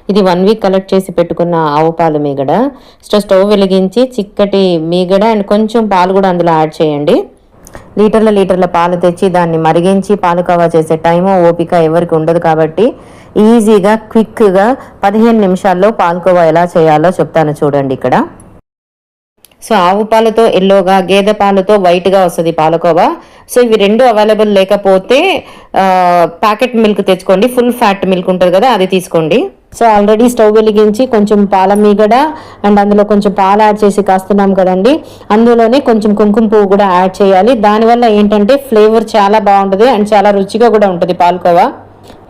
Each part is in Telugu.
ఇది 1 వీక్ కలెక్ట్ చేసి పెట్టుకున్న ఆవు పాలు మీగడ. స్టవ్ వెలిగించి చిక్కటి మీగడ అండ్ కొంచెం పాలు కూడా అందులో యాడ్ చేయండి. లీటర్ల పాలు తెచ్చి దాన్ని మరిగించి పాలకోవా చేసే టైము ఓపిక ఎవరికి ఉండదు కాబట్టి ఈజీగా క్విక్గా 15 నిమిషాల్లో పాలకోవా ఎలా చేయాలో చెప్తాను చూడండి ఇక్కడ. సో ఆవు పాలతో ఎల్లోగా, గేదె పాలతో వైట్గా వస్తుంది పాలకోవా. సో ఇవి రెండు అవైలబుల్ లేకపోతే ప్యాకెట్ మిల్క్ తెచ్చుకోండి. ఫుల్ ఫ్యాట్ మిల్క్ ఉంటుంది కదా, అది తీసుకోండి. సో ఆల్రెడీ స్టవ్ వెలిగించి కొంచెం పాల మీగడ అండ్ అందులో కొంచెం పాలు యాడ్ చేసి కాస్తున్నాం కదండి. అందులోనే కొంచెం కుంకుమ పువ్వు కూడా యాడ్ చేయాలి. దానివల్ల ఏంటంటే ఫ్లేవర్ చాలా బాగుంటుంది అండ్ చాలా రుచిగా కూడా ఉంటుంది పాలకోవా.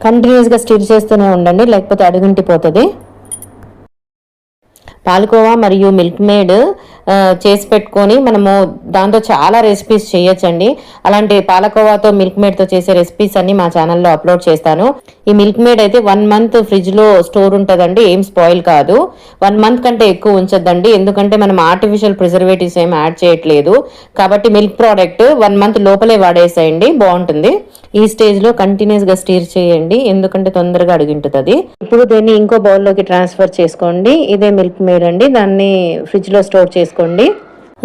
కంటిన్యూస్గా స్టిర్ చేస్తూనే ఉండండి, లేకపోతే అడుగుంటిపోతుంది. పాలకోవా మరియు మిల్క్ మేడ్ చేసి పెట్టుకొని మనము దాంతో చాలా రెసిపీస్ చేయొచ్చండి. అలాంటి పాలకోవాతో మిల్క్ మేడ్తో చేసే రెసిపీస్ అన్ని మా ఛానల్లో అప్లోడ్ చేస్తాను. ఈ మిల్క్ మేడ్ అయితే 1 మంత్ ఫ్రిడ్జ్లో స్టోర్ ఉంటుందండి, ఏం స్పాయిల్ కాదు. 1 మంత్ కంటే ఎక్కువ ఉంచొద్దండి, ఎందుకంటే మనం ఆర్టిఫిషియల్ ప్రిజర్వేటివ్స్ ఏం యాడ్ చేయట్లేదు కాబట్టి మిల్క్ ప్రోడక్ట్ 1 మంత్ లోపలే వాడేసేయండి, బాగుంటుంది. ఈ స్టేజ్లో కంటిన్యూస్గా స్టీర్ చేయండి, ఎందుకంటే తొందరగా అడుగుంటుంది. ఇప్పుడు దీన్ని ఇంకో బౌల్లోకి ట్రాన్స్ఫర్ చేసుకోండి. ఇదే మిల్క్ మేడ్ అండి, దాన్ని ఫ్రిడ్జ్లో స్టోర్ చేసుకోండి.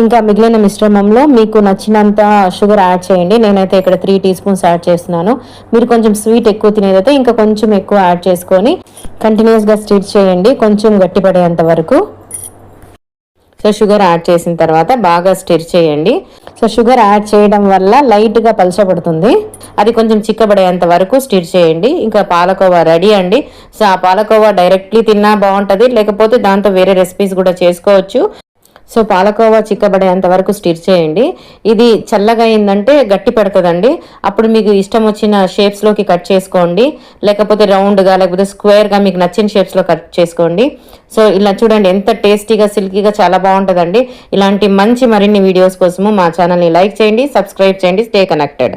ఇంకా మిగిలిన మిశ్రమంలో మీకు నచ్చినంత షుగర్ యాడ్ చేయండి. నేనైతే ఇక్కడ 3 టీ స్పూన్స్ యాడ్ చేస్తున్నాను. మీరు కొంచెం స్వీట్ ఎక్కువ తినేదైతే ఇంకా కొంచెం ఎక్కువ యాడ్ చేసుకొని కంటిన్యూస్గా స్టిర్ చేయండి, కొంచెం గట్టిపడేంత వరకు. సో షుగర్ యాడ్ చేసిన తర్వాత బాగా స్టిర్ చేయండి. సో షుగర్ యాడ్ చేయడం వల్ల లైట్గా పలచబడుతుంది, అది కొంచెం చిక్కబడేంత వరకు స్టిర్ చేయండి. ఇంకా పాలకోవా రెడీ అండి. సో ఆ పాలకోవా డైరెక్ట్లీ తిన్నా బాగుంటుంది, లేకపోతే దాంతో వేరే రెసిపీస్ కూడా చేసుకోవచ్చు. సో పాలకోవా చిక్కబడేంత వరకు స్టిర్ చేయండి. ఇది చల్లగా అయిందంటే గట్టి పెడుతుందండి. అప్పుడు మీకు ఇష్టం వచ్చిన షేప్స్లోకి కట్ చేసుకోండి, లేకపోతే రౌండ్గా లేకపోతే స్క్వేర్గా మీకు నచ్చిన షేప్స్లో కట్ చేసుకోండి. సో ఇలా చూడండి ఎంత టేస్టీగా సిల్కీగా చాలా బాగుంటుందండి. ఇలాంటి మంచి మరిన్ని వీడియోస్ కోసము మా ఛానల్ని లైక్ చేయండి, సబ్స్క్రైబ్ చేయండి. Stay connected.